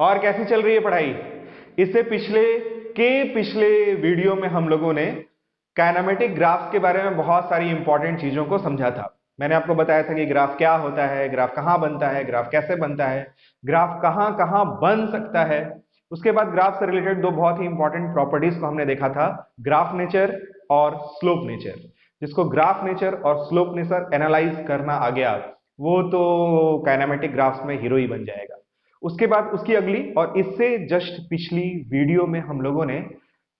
और कैसी चल रही है पढ़ाई? इससे पिछले वीडियो में हम लोगों ने काइनेमेटिक ग्राफ्स के बारे में बहुत सारी इंपॉर्टेंट चीजों को समझा था। मैंने आपको बताया था कि ग्राफ क्या होता है, ग्राफ कहाँ बनता है, ग्राफ कैसे बनता है, ग्राफ कहाँ कहाँ बन सकता है। उसके बाद ग्राफ से रिलेटेड दो बहुत ही इंपॉर्टेंट प्रॉपर्टीज को हमने देखा था, ग्राफ नेचर और स्लोप नेचर। जिसको ग्राफ नेचर और स्लोप नेचर एनालाइज करना आ गया वो तो काइनेमेटिक ग्राफ्स में हीरो ही बन जाएगा। उसके बाद उसकी अगली और इससे जस्ट पिछली वीडियो में हम लोगों ने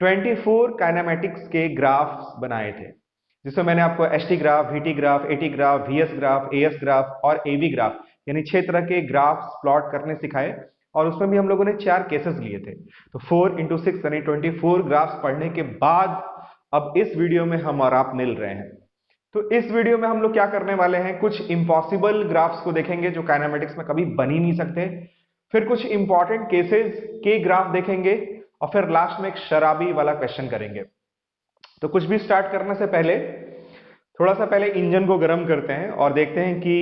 24 काइनेमेटिक्स के ग्राफ्स बनाए थे, जिसमें मैंने आपको ST graph, VT graph, AT graph, VS graph, AS graph और एबी ग्राफ यानी 6 तरह के ग्राफ्स प्लॉट करने सिखाए। और उसमें भी हम लोगों ने 4 केसेस लिए थे। तो 4 into 6 यानी 24 ग्राफ्स पढ़ने के बाद अब इस वीडियो में हम और आप मिल रहे हैं। तो इस वीडियो में हम लोग क्या करने वाले हैं, कुछ इंपॉसिबल ग्राफ्स को देखेंगे जो काइनेमेटिक्स में कभी बन ही नहीं सकते, फिर कुछ इंपॉर्टेंट केसेस के ग्राफ देखेंगे और फिर लास्ट में एक शराबी वाला क्वेश्चन करेंगे। तो कुछ भी स्टार्ट करने से पहले थोड़ा सा पहले इंजन को गर्म करते हैं और देखते हैं कि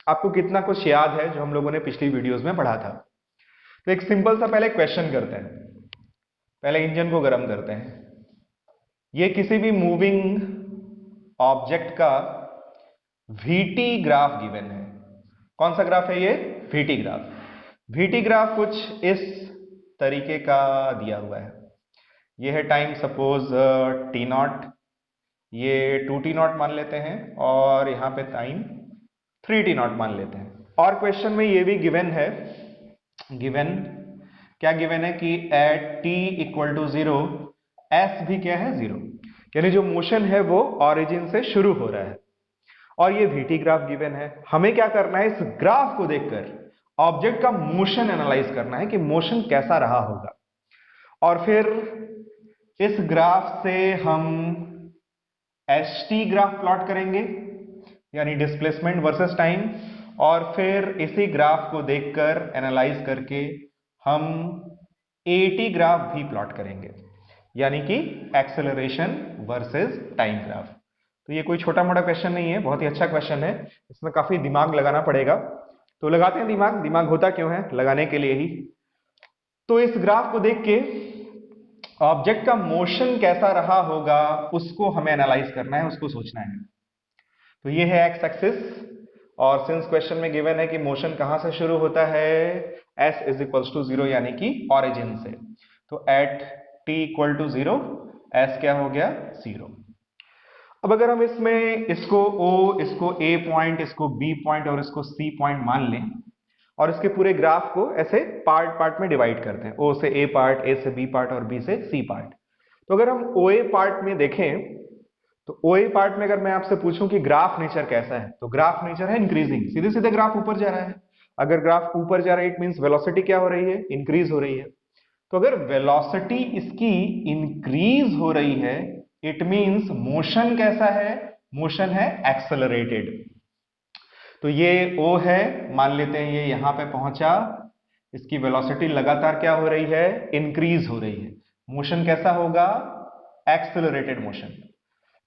आपको कितना कुछ याद है जो हम लोगों ने पिछली वीडियोस में पढ़ा था। तो एक सिंपल सा पहले क्वेश्चन करते हैं, पहले इंजन को गर्म करते हैं। ये किसी भी मूविंग ऑब्जेक्ट का वीटी ग्राफ गिवन है। कौन सा ग्राफ है ये? VT graph. वीटी ग्राफ कुछ इस तरीके का दिया हुआ है। ये है टाइम सपोज टी नॉट, ये 2t0 मान लेते हैं और यहाँ पे टाइम 3t0 मान लेते हैं। और क्वेश्चन में ये भी गिवन है, गिवन क्या गिवन है कि at t equal to 0 s भी क्या है? 0, यानी जो मोशन है वो ऑरिजिन से शुरू हो रहा है और ये वीटी ग्राफ गिवन है। हमें क्या करना है, इस ग्राफ को देखकर ऑब्जेक्ट का मोशन एनालाइज करना है कि मोशन कैसा रहा होगा। और फिर इस ग्राफ से हम st ग्राफ प्लॉट करेंगे यानी डिस्प्लेसमेंट वर्सेस टाइम, और फिर इसी ग्राफ को देखकर एनालाइज करके हम at ग्राफ भी प्लॉट करेंगे यानी कि एक्सेलरेशन वर्सेस टाइम ग्राफ। तो ये कोई छोटा मोटा क्वेश्चन नहीं है, बहुत ही अच्छा क्वेश्चन है। इसमें काफी दिमाग लगाना पड़ेगा, तो लगाते हैं दिमाग। दिमाग होता क्यों है? लगाने के लिए ही। तो इस ग्राफ को देख के ऑब्जेक्ट का मोशन कैसा रहा होगा उसको हमें एनालाइज करना है, उसको सोचना है। तो ये है एक्स एक्सिस, और सिंस क्वेश्चन में गिवन है कि मोशन कहां से शुरू होता है, s इज इक्वल्स टू 0 यानी कि ऑरिजिन से। तो at t equal to 0 s क्या हो गया? 0। अब अगर हम इसमें इसको O, इसको A पॉइंट, इसको B पॉइंट और इसको C पॉइंट मान लें और इसके पूरे ग्राफ को ऐसे पार्ट पार्ट में डिवाइड करते हैं, O से A पार्ट, A से B पार्ट और B से C पार्ट। तो अगर हम OA पार्ट में देखें तो OA पार्ट में अगर मैं आपसे पूछूं कि ग्राफ नेचर कैसा है, तो ग्राफ नेचर है इंक्रीजिंग, सीधे सीधे ग्राफ ऊपर जा रहा है। अगर ग्राफ ऊपर जा रहा है इट मींस वेलोसिटी क्या हो रही है? इंक्रीज हो रही है। तो अगर वेलोसिटी इसकी इंक्रीज हो रही है इट मींस मोशन कैसा है? मोशन है एक्सेलरेटेड। तो ये O है, मान लेते हैं ये यहां पे पहुंचा, इसकी वेलोसिटी लगातार क्या हो रही है? इंक्रीज हो रही है। मोशन कैसा होगा? Accelerated motion.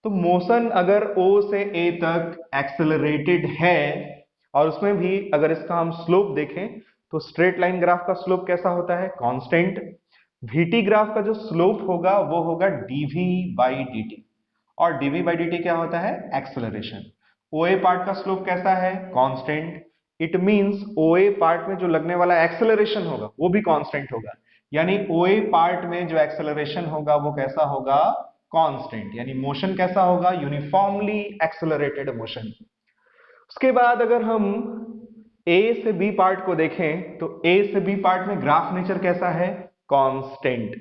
तो मोशन अगर O से A तक एक्सेलरेटेड है और उसमें भी अगर इसका हम स्लोप देखें तो स्ट्रेट लाइन ग्राफ का स्लोप कैसा होता है? कांस्टेंट। VT ग्राफ का जो स्लोप होगा वो होगा dv बाई dt, और dv बाई dt क्या होता है? एक्सेलरेशन। OA पार्ट का स्लोप कैसा है? Constant. It means OA part में जो लगने वाला एक्सेलरेशन होगा वो भी कांस्टेंट होगा, यानी OA पार्ट में जो एक्सेलरेशन होगा वो कैसा होगा? कांस्टेंट। यानी मोशन कैसा होगा? Uniformly accelerated motion. उसके बाद अगर हम A से B पार्ट को देखें तो A से B पार्ट में ग्राफ नेचर कैसा है? कांस्टेंट,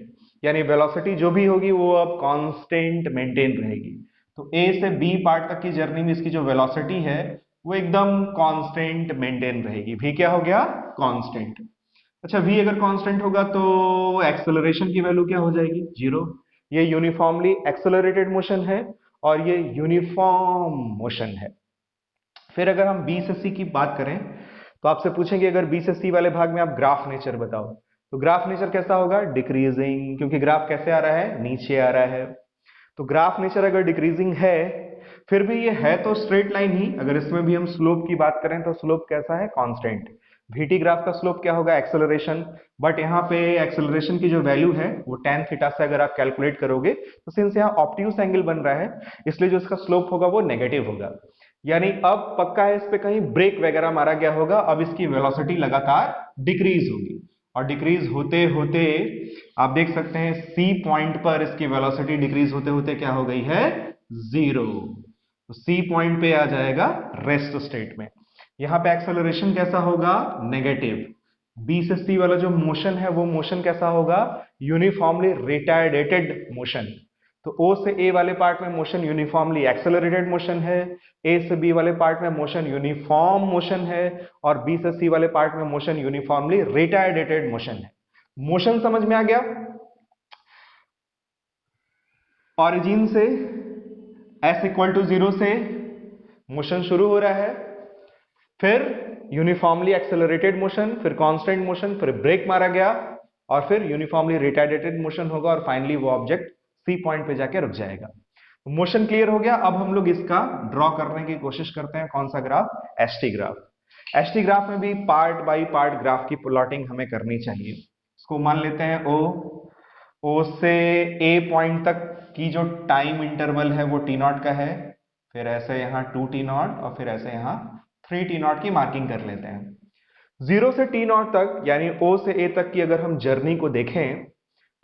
यानी वेलोसिटी जो भी होगी वो अब कांस्टेंट मेंटेन रहेगी। तो A से B पार्ट तक की जर्नी में इसकी जो वेलोसिटी है वो एकदम कांस्टेंट मेंटेन रहेगी। V क्या हो गया? कांस्टेंट। अच्छा, V अगर कांस्टेंट होगा तो एक्सेलरेशन की वैल्यू क्या हो जाएगी? 0। ये यूनिफॉर्मली एक्सेलरेटेड मोशन है और ये यूनिफॉर्म मोशन है। फिर अगर हम B से C की बात करें तो आपसे पूछेंगे अगर B से C वाले भाग में आप ग्राफ नेचर बताओ, तो ग्राफ नेचर कैसा होगा? डिक्रीजिंग, क्योंकि ग्राफ कैसे आ रहा है? नीचे आ रहा है। तो ग्राफ नेचर अगर डिक्रीजिंग है फिर भी ये है तो स्ट्रेट लाइन ही। अगर इसमें भी हम स्लोप की बात करें तो स्लोप कैसा है, कांस्टेंट। वीटी ग्राफ का स्लोप क्या होगा, एक्सेलरेशन। बट यहाँ पे एक्सेलरेशन की जो वैल्यू है वो tan थीटा से अगर आप कैलकुलेट करोगे तो सिंस यहाँ ऑब्ट्यूज एंगल बन रहा है इसलिए जो इसका स्लोप होगा वो नेगेटिव होगा। यानी अब पक्का है इस पे कहीं ब्रेक वगैरह मारा गया होगा, अब इसकी वेलोसिटी लगातार डिक्रीज होगी और डिक्रीज होते होते आप देख सकते हैं सी पॉइंट पर इसकी वेलोसिटी डिक्रीज होते होते क्या हो गई है, 0। तो सी पॉइंट पे आ जाएगा रेस्ट स्टेट में। यहां पे एक्सेलरेशन कैसा होगा, नेगेटिव। बी से सी वाला जो मोशन है वो मोशन कैसा होगा, यूनिफॉर्मली रिटारडेटेड मोशन। तो ओ से ए वाले पार्ट में मोशन यूनिफॉर्मली एक्सेलरेटेड मोशन है, ए से बी वाले पार्ट में मोशन यूनिफॉर्म मोशन है, और बी से सी वाले पार्ट में मोशन यूनिफॉर्मली रिटारडेटेड मोशन है। मोशन समझ में आ गया। ऑरिजिन से s इक्वल टू 0 से मोशन शुरू हो रहा है, फिर यूनिफॉर्मली एक्सेलरेटेड मोशन, फिर कांस्टेंट मोशन, फिर ब्रेक मारा गया और फिर यूनिफॉर्मली रिटारडेटेड मोशन होगा और फाइनली वो ऑब्जेक्ट सी पॉइंट पे जाके रुक जाएगा। मोशन क्लियर हो गया। अब हम लोग इसका ड्रॉ करने की कोशिश करते हैं। कौन सा graph, ST graph. ST graph में भी पार्ट बाय पार्ट ग्राफ की प्लॉटिंग हमें करनी चाहिए। इसको मान लेते हैं ओ से ए पॉइंट तक की जो टाइम इंटरवल है वो टी नॉट का है, फिर ऐसे यहाँ 2t नॉट और फिर ऐसे यहाँ 3t नॉट की मार्किंग कर लेते हैं। 0 से t नॉट तक यानी o से a तक की अगर हम जर्नी को देखें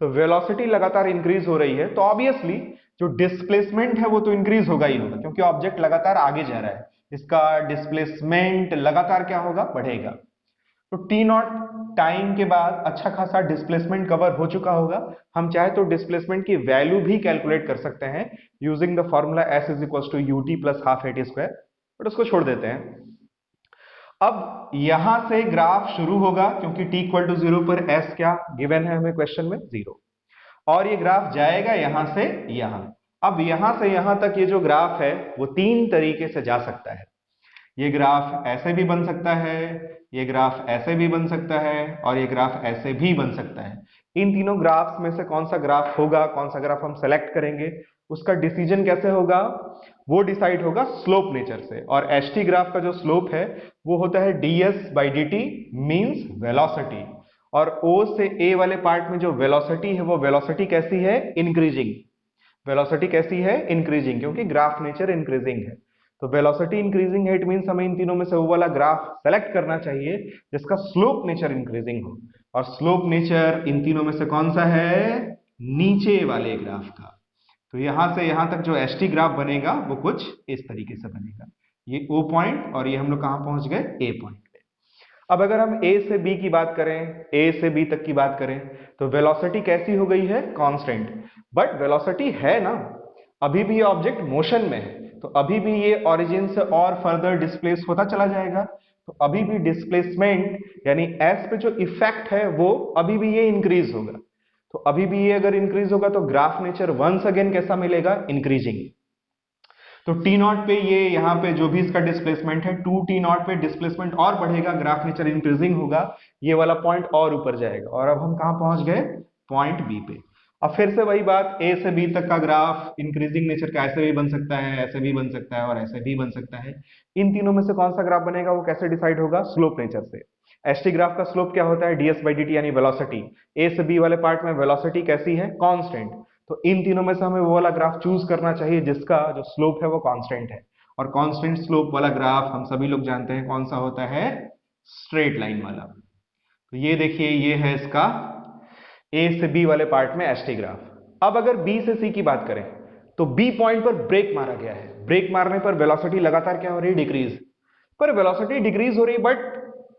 तो वेलोसिटी लगातार इंक्रीज हो रही है, तो ऑब्वियसली जो डिस्प्लेसमेंट है वो तो इंक्रीज होगा ही होगा क्योंकि ऑब्जेक्ट लगातार आगे जा रहा है, इसका डिस्प्लेसमेंट लगातार क्या होगा, बढ़ेगा। तो टी नॉट टाइम के बाद अच्छा खासा डिस्प्लेसमेंट कवर हो चुका होगा। हम चाहे तो डिस्प्लेसमेंट की वैल्यू भी कैलकुलेट कर सकते हैं using the formula s is equal to ut plus half at square, but उसको छोड़ देते हैं। अब यहां से ग्राफ शुरू होगा क्योंकि t इक्वल टू 0 पर s क्या गिवन है हमें क्वेश्चन में, 0, और ये ग्राफ जाएगा यहां से यहां। अब यहां से यहां तक ये जो ग्राफ है वो तीन तरीके से जा सकता है। ये ग्राफ ऐसे भी बन सकता है, ये ग्राफ ऐसे भी बन सकता है और ये ग्राफ ऐसे भी बन सकता है। इन तीनों ग्राफ्स में से कौन सा ग्राफ होगा, कौन सा ग्राफ हम सेलेक्ट करेंगे, उसका डिसीजन कैसे होगा, वो डिसाइड होगा स्लोप नेचर से। और एसटी ग्राफ का जो स्लोप है वो होता है ds by dt means velocity. और o से a वाले पार्ट में जो वेलोसिटी है वो वेलोसिटी कैसी है, इंक्रीजिंग। वेलोसिटी कैसी है, इंक्रीजिंग, क्योंकि ग्राफ नेचर इंक्रीजिंग है। तो वेलोसिटी इंक्रीजिंग है, इट मींस हमें इन तीनों में से वो वाला ग्राफ सेलेक्ट करना चाहिए जिसका स्लोप नेचर इंक्रीजिंग हो। और स्लोप नेचर इन तीनों में से कौन सा है, नीचे वाले ग्राफ का। तो यहां से यहां तक जो एसटी ग्राफ बनेगा वो कुछ इस तरीके से बनेगा। ये ओ पॉइंट और ये हम लोग कहां पहुंच गए, ए पॉइंट पे। अब अगर हम ए से बी की बात करें, ए से बी तक की बात करें तो वेलोसिटी कैसी हो गई है, कांस्टेंट। बट वेलोसिटी है ना, अभी भी ऑब्जेक्ट मोशन में है, तो अभी भी ये ओरिजिन से और फर्दर डिस्प्लेस होता चला जाएगा। तो अभी भी डिस्प्लेसमेंट यानी एस पे जो इफेक्ट है वो अभी भी ये इंक्रीज होगा। तो अभी भी ये अगर इंक्रीज होगा तो ग्राफ नेचर वंस अगेन कैसा मिलेगा, इंक्रीजिंग। तो टी नॉट पे ये यहाँ पे जो भी इसका डिस्प्लेसमेंट है 2t नॉट पे डिस्प्लेसमेंट और बढ़ेगा, ग्राफ नेचर इंक्रीजिंग होगा, ये वाला पॉइंट और ऊपर जाएगा। और अब हम कहाँ पहुंच गए, पॉइंट बी पे। अब फिर से वही बात, ए से बी तक का ग्राफ इंक्रीजिंग नेचर का ऐसे भी बन सकता है, ऐसे भी बन सकता है और ऐसे भी बन सकता है। इन तीनों में से कौन सा ग्राफ बनेगा वो कैसे डिसाइड होगा, स्लोप नेचर से। एसटी ग्राफ का स्लोप क्या होता है, ds बाई dt यानी वेलोसिटी। ए से बी वाले पार्ट में वेलोसिटी कैसी है, कांस्टेंट। तो इन तीनों में से हमें वो वाला ग्राफ चूज करना चाहिए जिसका जो स्लोप है वो कांस्टेंट है। और कांस्टेंट स्लोप वाला ग्राफ हम सभी लोग जानते हैं कौन सा होता है, स्ट्रेट लाइन वाला। तो ये देखिए ये है इसका ए से बी वाले पार्ट में एसटी ग्राफ। अब अगर बी से सी की बात करें तो बी पॉइंट पर ब्रेक मारा गया है, ब्रेक मारने पर वेलोसिटी लगातार क्या हो रही है, डिक्रीज। पर वेलोसिटी डिक्रीज हो रही, बट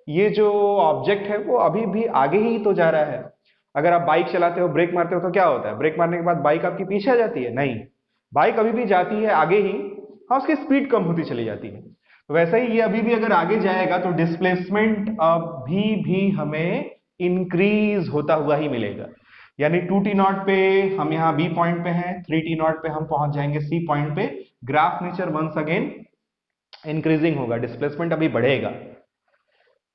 ये जो ऑब्जेक्ट है वो अभी भी आगे ही तो जा रहा है। अगर आप बाइक चलाते हो, ब्रेक मारते हो तो क्या होता है, ब्रेक मारने के बाद बाइक आपकी पीछे आ जाती है, नहीं, बाइक अभी भी जाती है आगे ही, हाँ उसकी स्पीड कम होती चली जाती है। तो वैसे ही ये अभी भी अगर आगे जाएगा तो डिस्प्लेसमेंट अभी भी हमें इंक्रीज होता हुआ ही मिलेगा। यानी 2t नॉट पे हम यहाँ बी पॉइंट पे हैं, 3t नॉट पे हम पहुंच जाएंगे सी पॉइंट पे। Graph nature once again increasing होगा, डिस्प्लेसमेंट अभी बढ़ेगा।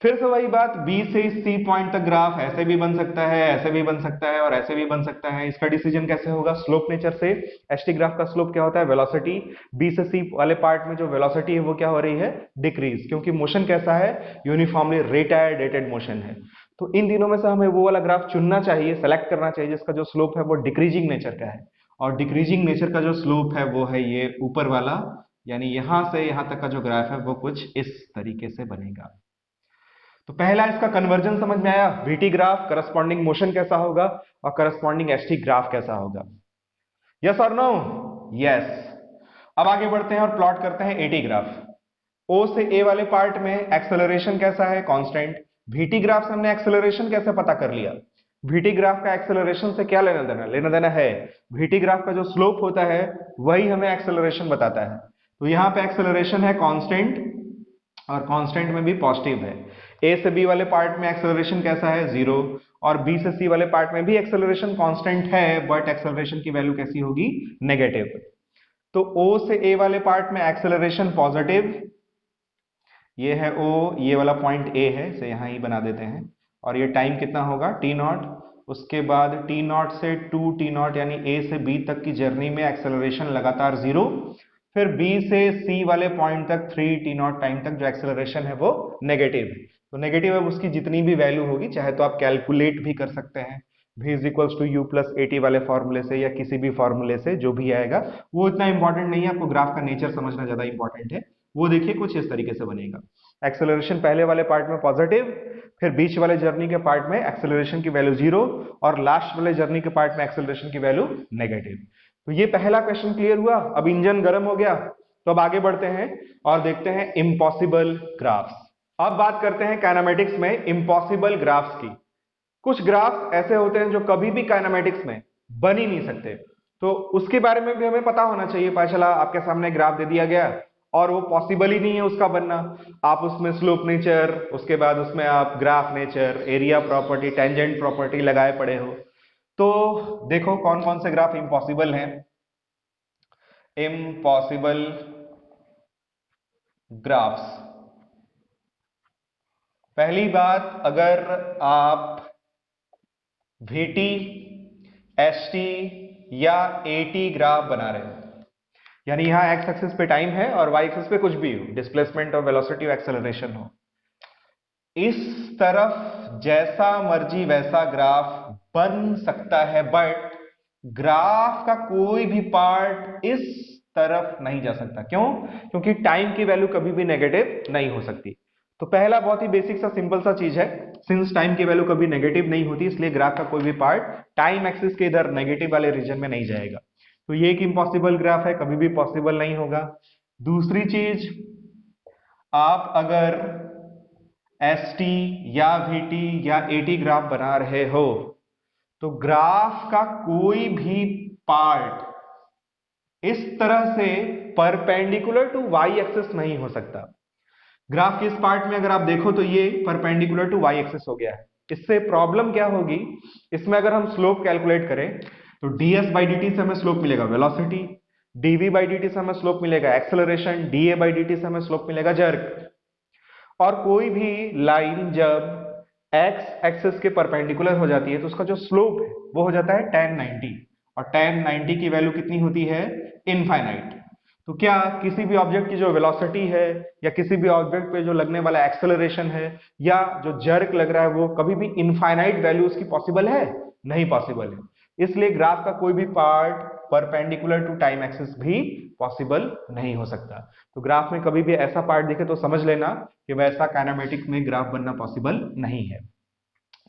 फिर से वही बात, B से C पॉइंट तक ग्राफ ऐसे भी बन सकता है, ऐसे भी बन सकता है और ऐसे भी बन सकता है। इसका डिसीजन कैसे होगा? स्लोप नेचर से। एसटी ग्राफ का स्लोप क्या होता है? वेलोसिटी। B से C वाले पार्ट में जो वेलोसिटी है वो क्या हो रही है? डिक्रीज, क्योंकि मोशन कैसा है? यूनिफॉर्मली रिटायर्डेटेड मोशन है। तो इन दिनों में से हमें वो वाला ग्राफ चुनना चाहिए, सेलेक्ट करना चाहिए जिसका जो स्लोप है वो डिक्रीजिंग नेचर का है। और डिक्रीजिंग नेचर का जो स्लोप है वो है ये ऊपर वाला, यानी यहां से यहां तक का जो ग्राफ है वो कुछ इस तरीके से बनेगा। तो पहला इसका कन्वर्जन समझ में आया, वीटी ग्राफ करस्पॉन्डिंग मोशन कैसा होगा और करस्पॉन्डिंग एसटी ग्राफ कैसा होगा। यस और नो? यस। अब आगे बढ़ते हैं और प्लॉट करते हैं एटी ग्राफ। ओ से ए वाले पार्ट में एक्सेलरेशन कैसा है? कांस्टेंट। वीटी ग्राफ से हमने एक्सेलरेशन कैसे पता कर लिया? वीटी ग्राफ का एक्सेलरेशन से क्या लेना देना? लेना देना है वीटी ग्राफ का जो स्लोप होता है वही हमें एक्सेलरेशन बताता है। तो यहां पे एक्सेलरेशन है कांस्टेंट और कांस्टेंट में भी पॉजिटिव है। ए से बी वाले पार्ट में एक्सेलरेशन कैसा है? 0। और बी से सी वाले पार्ट में भी एक्सेलरेशन कांस्टेंट है, बट एक्सेलरेशन की वैल्यू कैसी होगी? नेगेटिव। तो ओ से ए वाले पार्ट में एक्सेलरेशन पॉजिटिव, ये है ओ, ये वाला पॉइंट ए है, इसे यहां ही बना देते हैं। और ये टाइम कितना होगा? T not. उसके बाद टी नॉट से 2 टी नॉट यानी ए से बी तक की जर्नी में एक्सेलरेशन लगातार 0। फिर बी से सी वाले पॉइंट तक 3 टी नॉट टाइम तक जो एक्सेलरेशन है वो नेगेटिव है। तो नेगेटिव है उसकी जितनी भी वैल्यू होगी, चाहे तो आप कैलकुलेट भी कर सकते हैं v is equals to u plus AT वाले फॉर्मूले से या किसी भी फॉर्मूले से, जो भी आएगा वो इतना इंपॉर्टेंट नहीं है। आपको ग्राफ का नेचर समझना ज्यादा इंपॉर्टेंट है। वो देखिए कुछ इस तरीके से बनेगा, एक्सेलरेशन पहले वाले पार्ट में पॉजिटिव, फिर बीच वाले जर्नी के पार्ट में एक्सेलरेशन की वैल्यू 0 और लास्ट वाले जर्नी के पार्ट में एक्सेलरेशन की वैल्यू नेगेटिव। तो ये पहला क्वेश्चन क्लियर हुआ। अब इंजन गर्म हो गया, तो अब आगे बढ़ते हैं और देखते हैं इम्पॉसिबल ग्राफ्स। अब बात करते हैं काइनेमेटिक्स में इम्पॉसिबल ग्राफ्स की। कुछ ग्राफ्स ऐसे होते हैं जो कभी भी काइनेमेटिक्स में बन ही नहीं सकते, तो उसके बारे में भी हमें पता होना चाहिए। पता चला आपके सामने ग्राफ दे दिया गया और वो पॉसिबल ही नहीं है उसका बनना, आप उसमें स्लोप नेचर, उसके बाद उसमें आप graph nature, area property, tangent property लगाए पड़े हो। तो देखो कौन कौन से ग्राफ इम्पॉसिबल हैं। इम्पॉसिबल ग्राफ्स, पहली बात, अगर आप VT, ST या AT ग्राफ बना रहे हो, यानी यहां एक्स एक्सिस पे टाइम है और वाई एक्सिस पे कुछ भी हो, डिस्प्लेसमेंट और वेलोसिटी और एक्सेलरेशन हो, इस तरफ जैसा मर्जी वैसा ग्राफ बन सकता है, बट ग्राफ का कोई भी पार्ट इस तरफ नहीं जा सकता। क्यों? क्योंकि टाइम की वैल्यू कभी भी नेगेटिव नहीं हो सकती। तो पहला बहुत ही बेसिक सा सिंपल सा चीज है, सिंस टाइम की वैल्यू कभी नेगेटिव नहीं होती, इसलिए ग्राफ का कोई भी पार्ट टाइम एक्सिस के इधर नेगेटिव वाले रीजन में नहीं जाएगा। तो ये एक इम्पॉसिबल ग्राफ है, कभी भी पॉसिबल नहीं होगा। दूसरी चीज, आप अगर ST या VT या AT ग्राफ बना रहे हो तो ग्राफ का कोई भी पार्ट इस तरह से परपेंडिकुलर टू वाई एक्सिस नहीं हो सकता। ग्राफ के इस पार्ट में अगर आप देखो तो ये परपेंडिकुलर टू वाई एक्सिस हो गया है। इससे प्रॉब्लम क्या होगी, इसमें अगर हम स्लोप कैलकुलेट करें तो ds बाई dt से हमें स्लोप मिलेगा वेलोसिटी, dv बाई dt से हमें स्लोप मिलेगा एक्सेलरेशन, da बाई dt से हमें स्लोप मिलेगा जर्क। और कोई भी लाइन जब x एक्सिस के परपेंडिकुलर हो जाती है तो उसका जो स्लोप है वो हो जाता है tan 90, और tan 90 की वैल्यू कितनी होती है? इनफाइनाइट। तो क्या किसी भी ऑब्जेक्ट की जो वेलोसिटी है या किसी भी ऑब्जेक्ट पे जो लगने वाला एक्सेलरेशन है या जो जर्क लग रहा है वो कभी भी इनफाइनाइट वैल्यू उसकी पॉसिबल है? नहीं पॉसिबल है। इसलिए ग्राफ का कोई भी part perpendicular to time axis भी पॉसिबल नहीं हो सकता। तो ग्राफ में कभी भी ऐसा पार्ट दिखे तो समझ लेना कि वैसा काइनेमेटिक्स में ग्राफ बनना पॉसिबल नहीं है।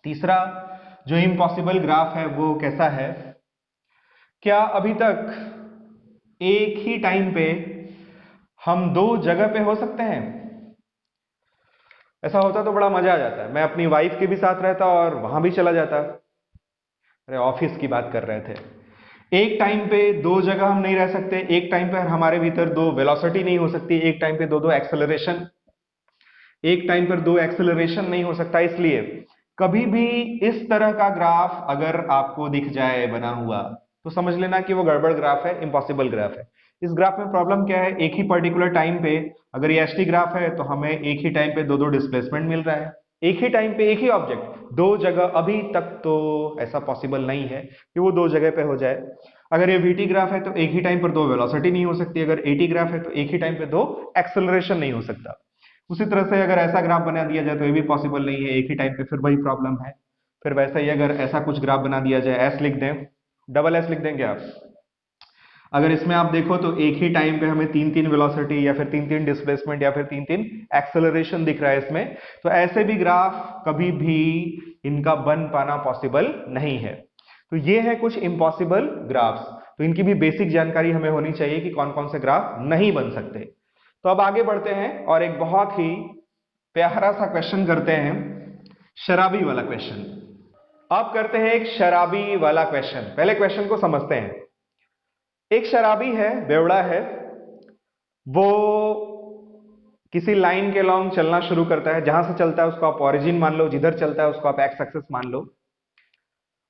तीसरा जो इम्पॉसिबल ग्राफ है वो कैसा है, क्या अभी तक एक ही टाइम पे हम दो जगह पे हो सकते हैं? ऐसा होता तो बड़ा मजा आ जाता है, मैं अपनी वाइफ के भी साथ रहता और वहां भी चला जाता। अरे ऑफिस की बात कर रहे थे। एक टाइम पे दो जगह हम नहीं रह सकते, एक टाइम पे हमारे भीतर दो वेलोसिटी नहीं हो सकती, एक टाइम पे दो दो एक्सेलरेशन, एक टाइम पर दो एक्सेलरेशन नहीं हो सकता। इसलिए कभी भी इस तरह का ग्राफ अगर आपको दिख जाए बना हुआ तो समझ लेना कि वो गड़बड़ ग्राफ है, इम्पॉसिबल ग्राफ है। इस ग्राफ में प्रॉब्लम क्या है, एक ही पर्टिकुलर टाइम पे अगर ये एसटी ग्राफ है तो हमें एक ही टाइम पे दो दो डिस्प्लेसमेंट मिल रहा है, एक ही टाइम पे एक ही ऑब्जेक्ट दो जगह, अभी तक तो ऐसा पॉसिबल नहीं है कि वो दो जगह पे हो जाए। अगर ये वीटी ग्राफ है तो एक ही टाइम पर दो वेलोसिटी नहीं हो सकती, अगर एटी ग्राफ है तो एक ही टाइम पे दो एक्सेलरेशन नहीं हो सकता। उसी तरह से अगर ऐसा ग्राफ बना दिया जाए तो ये भी पॉसिबल नहीं है, एक ही टाइम पे फिर वही प्रॉब्लम है। फिर वैसे ही अगर ऐसा कुछ ग्राफ बना दिया जाए, एस लिख दें, डबल एस लिख देंगे आप, अगर इसमें आप देखो तो एक ही टाइम पे हमें तीन तीन वेलोसिटी या फिर तीन तीन डिस्प्लेसमेंट या फिर तीन तीन एक्सेलरेशन दिख रहा है इसमें, तो ऐसे भी ग्राफ कभी भी इनका बन पाना पॉसिबल नहीं है। तो ये है कुछ इम्पॉसिबल ग्राफ्स, तो इनकी भी बेसिक जानकारी हमें होनी चाहिए कि कौन कौन से ग्राफ नहीं बन सकते। तो अब आगे बढ़ते हैं और एक बहुत ही प्यारा सा क्वेश्चन करते हैं, शराबी वाला क्वेश्चन। अब करते हैं एक शराबी वाला क्वेश्चन। पहले क्वेश्चन को समझते हैं। एक शराबी है, बेवड़ा है, वो किसी लाइन के लॉन्ग चलना शुरू करता है, जहां से चलता है उसको आप ओरिजिन मान लो, जिधर चलता है उसको आप एक्स एक्सिस मान लो।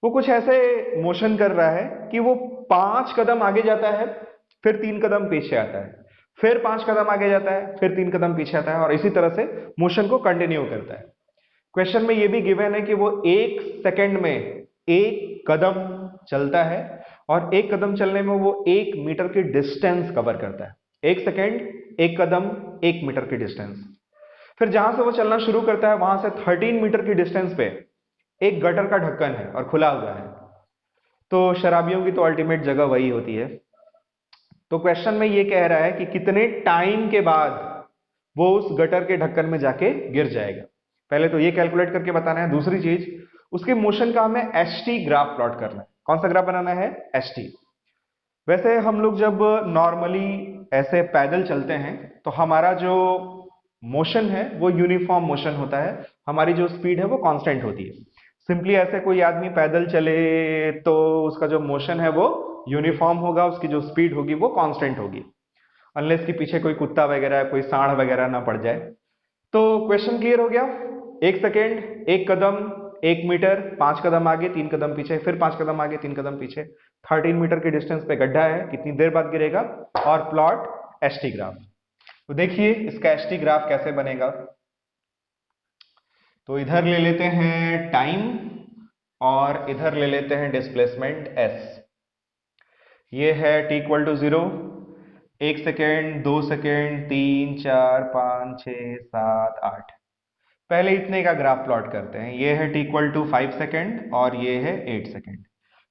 वो कुछ ऐसे मोशन कर रहा है कि वो 5 कदम आगे जाता है, फिर 3 कदम पीछे आता है, फिर 5 कदम आगे जाता है, फिर 3 कदम पीछे आता है, और इसी तरह से मोशन को कंटिन्यू करता है। क्वेश्चन में ये भी गिवन है कि वो 1 सेकंड में 1 कदम चलता है, और 1 कदम चलने में वो 1 मीटर की डिस्टेंस कवर करता है। 1 सेकंड 1 कदम 1 मीटर की डिस्टेंस। फिर जहां से वो चलना शुरू करता है वहां से 13 मीटर की डिस्टेंस पे एक गटर का ढक्कन है और खुला हुआ है। तो शराबियों की तो अल्टीमेट जगह वही होती है। तो क्वेश्चन में ये कह रहा है कि कितने टाइम के बाद वो उस गटर के ढक्कन में जाके गिर जाएगा। पहले तो ये कैलकुलेट करके बताना है। दूसरी चीज, उसके मोशन का हमें एसटी ग्राफ प्लॉट करना है। कौन सा ग्राफ बनाना है? एसटी। वैसे हम लोग जब नॉर्मली ऐसे पैदल चलते हैं तो हमारा जो मोशन है वो यूनिफॉर्म मोशन होता है, हमारी जो स्पीड है वो कांस्टेंट होती है। सिंपली ऐसे कोई आदमी पैदल चले तो उसका जो मोशन है वो यूनिफॉर्म होगा, उसकी जो स्पीड होगी वो कांस्टेंट होगी, अनलेस कि पीछे कोई कुत्ता वगैरह कोई सांड वगैरह ना पड़ जाए। तो क्वेश्चन क्लियर हो गया। 1 सेकेंड 1 कदम 1 मीटर, 5 कदम आगे 3 कदम पीछे, फिर 5 कदम आगे 3 कदम पीछे, 13 मीटर की डिस्टेंस पे गड्ढा है, कितनी देर बाद गिरेगा, और प्लॉट एसटी ग्राफ। तो देखिए इसका एसटी ग्राफ कैसे बनेगा। तो इधर ले लेते हैं टाइम और इधर ले लेते हैं डिस्प्लेसमेंट एस। ये है t equal to 0, 1 second 2 second 3 4 5 6 7 8। पहले इतने का ग्राफ प्लॉट करते हैं। ये है t इक्वल टू 5 सेकेंड और ये है 8 सेकेंड।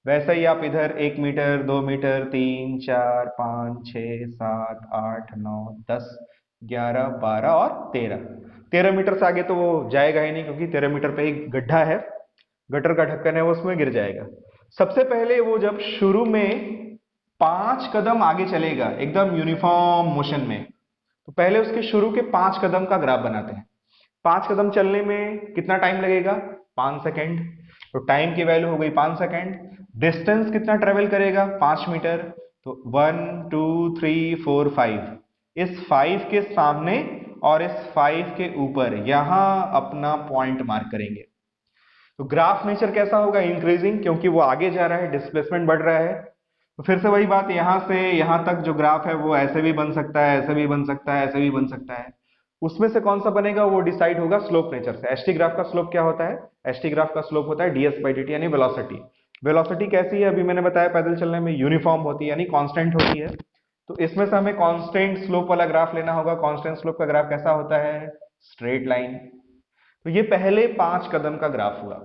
वैसे ही आप इधर 1 मीटर 2 मीटर 3 4 5 6 7 8 9 10 11 12 और 13 मीटर से आगे तो वो जाएगा ही नहीं, क्योंकि 13 मीटर पे एक गड्ढा है, गटर का ढक्कन है, वो उसमें गिर जाएगा। सबसे पहले वो जब शुरू में 5 कदम आगे चलेगा एकदम यूनिफॉर्म मोशन में, तो पहले उसके शुरू के 5 कदम का ग्राफ बनाते हैं। 5 कदम चलने में कितना टाइम लगेगा? 5 सेकेंड। तो टाइम की वैल्यू हो गई 5 सेकेंड। डिस्टेंस कितना ट्रेवल करेगा? 5 मीटर। तो 1 2 3 4 5, इस 5 के सामने और इस 5 के ऊपर यहां अपना पॉइंट मार्क करेंगे। तो ग्राफ नेचर कैसा होगा? इंक्रीजिंग, क्योंकि वो आगे जा रहा है, डिस्प्लेसमेंट बढ़ रहा है। तो फिर से वही बात, यहां से यहां तक जो ग्राफ है वो ऐसे भी बन सकता है, ऐसे भी बन सकता है, ऐसे भी बन सकता है। उसमें से कौन सा बनेगा वो डिसाइड होगा स्लोप नेचर से। एसटी ग्राफ का स्लोप क्या होता है? एसटी ग्राफ का स्लोप होता है ds बाई dt, यानी वेलोसिटी। वेलोसिटी कैसी है? अभी मैंने बताया पैदल चलने में यूनिफॉर्म होती है, यानी कांस्टेंट होती है। तो इसमें से हमें कांस्टेंट स्लोप वाला ग्राफ लेना होगा। कांस्टेंट स्लोप का ग्राफ कैसा होता है? Straight line. तो ये पहले 5 कदम का ग्राफ हुआ।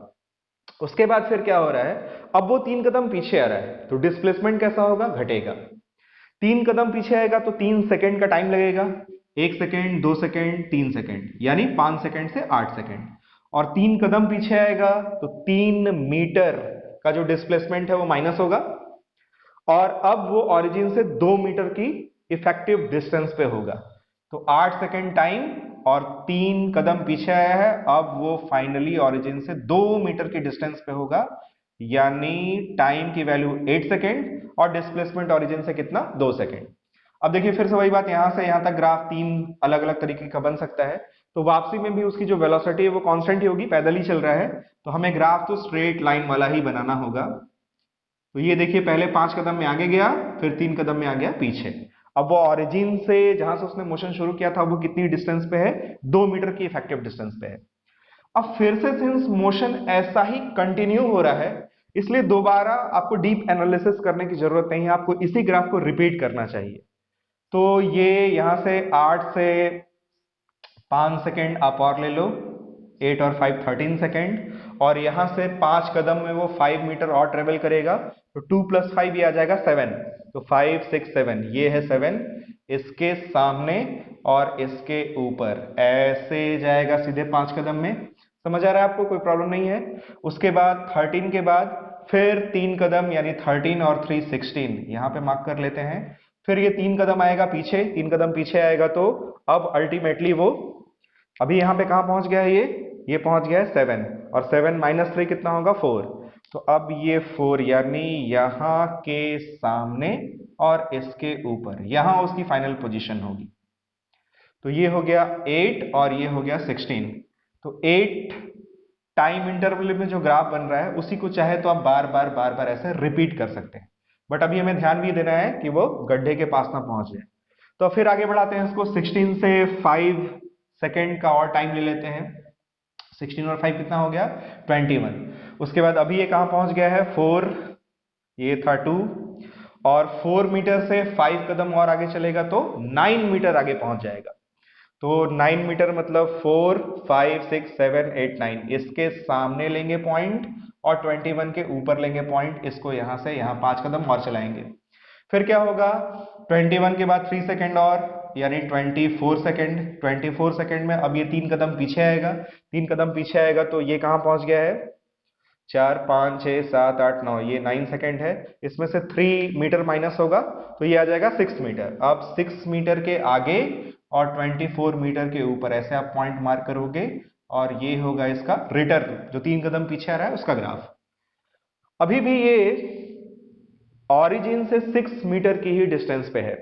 उसके बाद फिर क्या हो रहा है? अब वो 3 कदम पीछे आ रहा है, तो डिस्प्लेसमेंट कैसा होगा? घटेगा। 3 कदम पीछे आएगा तो 3 सेकेंड का टाइम लगेगा। 1 सेकेंड 2 सेकेंड 3 सेकेंड, यानी 5 सेकेंड से 8 सेकेंड। और 3 कदम पीछे आएगा तो 3 मीटर का जो डिस्प्लेसमेंट है वो माइनस होगा, और अब वो ओरिजिन से 2 मीटर की इफेक्टिव डिस्टेंस पे होगा। तो 8 सेकेंड टाइम और 3 कदम पीछे आया है, अब वो फाइनली ओरिजिन से 2 मीटर की डिस्टेंस पे होगा, यानी टाइम की वैल्यू 8 सेकेंड और डिस्प्लेसमेंट ओरिजिन से कितना? 2 सेकेंड। अब देखिए फिर से वही बात, यहां से यहां तक ग्राफ 3 अलग अलग तरीके का बन सकता है। तो वापसी में भी उसकी जो वेलोसिटी है वो कांस्टेंट ही होगी, पैदल ही चल रहा है, तो हमें ग्राफ तो स्ट्रेट लाइन वाला ही बनाना होगा। तो ये देखिए पहले 5 कदम में आगे गया, फिर 3 कदम में आ गया पीछे। अब वो ओरिजिन से जहां से उसने मोशन शुरू किया था वो कितनी डिस्टेंस पे है? 2 मीटर की इफेक्टिव डिस्टेंस पे है। अब फिर से सिंस मोशन ऐसा ही कंटिन्यू हो रहा है, इसलिए दोबारा आपको डीप एनालिसिस करने की जरूरत नहीं है, आपको इसी ग्राफ को रिपीट करना चाहिए। तो ये यहां से 8 से 5 सेकेंड आप और ले लो, 8 और 5 13 सेकेंड, और यहां से 5 कदम में वो 5 मीटर और ट्रेवल करेगा, तो 2 + 5 ये आ जाएगा 7, तो 5 6 7, ये है 7, इसके सामने और इसके ऊपर ऐसे जाएगा सीधे 5 कदम में। समझ आ रहा है आपको? कोई प्रॉब्लम नहीं है। उसके बाद 13 के बाद फिर 3 कदम, यानी 13 और 3 16, यहां पे मार्क कर लेते हैं। फिर ये 3 कदम आएगा पीछे, 3 कदम पीछे आएगा, तो अब अल्टीमेटली वो अभी यहां पे कहां पहुंच गया है, ये पहुंच गया है 7, और 7 - 3 कितना होगा, 4। तो अब ये 4 यानी यहां के सामने और इसके ऊपर, यहां उसकी फाइनल पोजीशन होगी। तो ये हो गया 8 और ये हो गया 16। तो 8 टाइम इंटरवल में जो ग्राफ बन रहा है उसी को चाहे तो आप बार बार ऐसे रिपीट कर सकते हैं, बट अभी हमें ध्यान भी देना है कि वो गड्ढे के पास ना पहुंच जाए। तो फिर आगे बढ़ाते हैं इसको, 16 से 5 सेकेंड का और टाइम ले लेते हैं। 16 और 5 कितना हो गया, 21। उसके बाद अभी ये कहां पहुंच गया है, 4, ये था 2, और 4 मीटर से 5 कदम और आगे चलेगा तो 9 मीटर आगे पहुंच जाएगा। तो 9 मीटर मतलब 4 5 6 7 8 9, इसके सामने लेंगे पॉइंट और 21 के ऊपर लेंगे पॉइंट, इसको यहां से यहां 5 कदम और चलाएंगे। फिर क्या होगा, 21 के बाद 3 सेकेंड और, यानी 24 सेकेंड। 24 सेकेंड में अब ये 3 कदम पीछे आएगा, 3 कदम पीछे आएगा तो ये कहां पहुंच गया है, 4 5 6 7 8 9, ये 9 सेकेंड है। इसमें से 3 मीटर माइनस होगा तो ये आ जाएगा 6 मीटर। अब 6 मीटर के आगे और 24 मीटर के ऊपर ऐसे आप पॉइंट मार्क करोगे, और ये होगा इसका रिटर्न, जो 3 कदम पीछे आ रहा है उसका ग्राफ। अभी भी ये ऑरिजिन से 6 मीटर की ही डिस्टेंस पे है।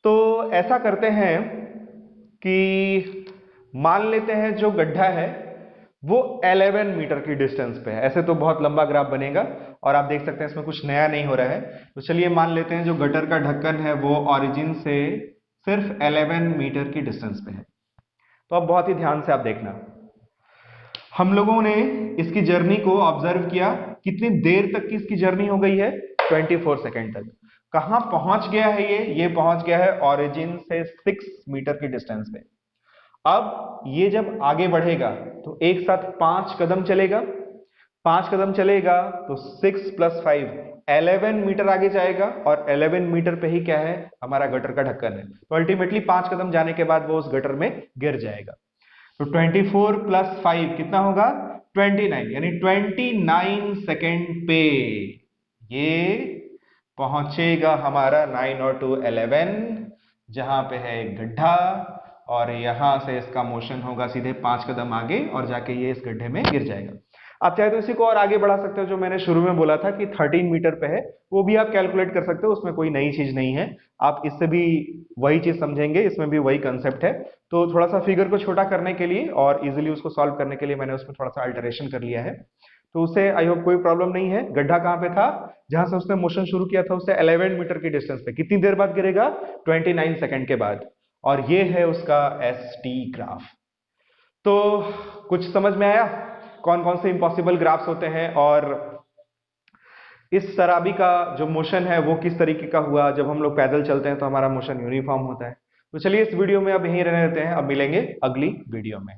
तो ऐसा करते हैं कि मान लेते हैं जो गड्ढा है वो 11 मीटर की डिस्टेंस पे है। ऐसे तो बहुत लंबा ग्राफ बनेगा और आप देख सकते हैं इसमें कुछ नया नहीं हो रहा है। तो चलिए मान लेते हैं जो गटर का ढक्कन है वो ऑरिजिन से सिर्फ 11 मीटर की डिस्टेंस पे है। तो अब बहुत ही ध्यान से आप देखना, हम लोगों ने इसकी जर्नी को ऑब्जर्व किया, कितनी देर तक की इसकी जर्नी हो गई है, 24 सेकेंड तक। कहां पहुंच गया है ये पहुंच गया है ऑरिजिन से 6 मीटर की डिस्टेंस पे। अब ये जब आगे बढ़ेगा तो एक साथ 5 कदम चलेगा, 5 कदम चलेगा तो 6 + 5 11 मीटर आगे जाएगा, और 11 मीटर पे ही क्या है, हमारा गटर का ढक्कन है। तो अल्टीमेटली 5 कदम जाने के बाद वो उस गटर में गिर जाएगा। तो 24 + 5 कितना होगा, 29, यानी 29 सेकेंड पे ये पहुंचेगा हमारा 9 और 2 11, जहां पे है एक गड्ढा, और यहां से इसका मोशन होगा सीधे 5 कदम आगे और जाके ये इस गड्ढे में गिर जाएगा। आप चाहे तो इसी को और आगे बढ़ा सकते हो, जो मैंने शुरू में बोला था कि 13 मीटर पे है, वो भी आप कैलकुलेट कर सकते हो, उसमें कोई नई चीज नहीं है। आप इससे भी वही चीज समझेंगे, इसमें भी वही कंसेप्ट है। तो थोड़ा सा फिगर को छोटा करने के लिए और इजिली उसको सॉल्व करने के लिए मैंने उसमें थोड़ा सा अल्टरेशन कर लिया है। तो उसे आई होप कोई प्रॉब्लम नहीं है। गड्ढा कहां पे था, जहां से उसने मोशन शुरू किया था उससे 11 मीटर की डिस्टेंस पे कितनी देर बाद गिरेगा, 29 सेकेंड के बाद। और ये है उसका ST ग्राफ। तो कुछ समझ में आया कौन कौन से इंपॉसिबल ग्राफ्स होते हैं, और इस शराबी का जो मोशन है वो किस तरीके का हुआ। जब हम लोग पैदल चलते हैं तो हमारा मोशन यूनिफॉर्म होता है। तो चलिए इस वीडियो में अब यहीं रहने देते हैं, अब मिलेंगे अगली वीडियो में।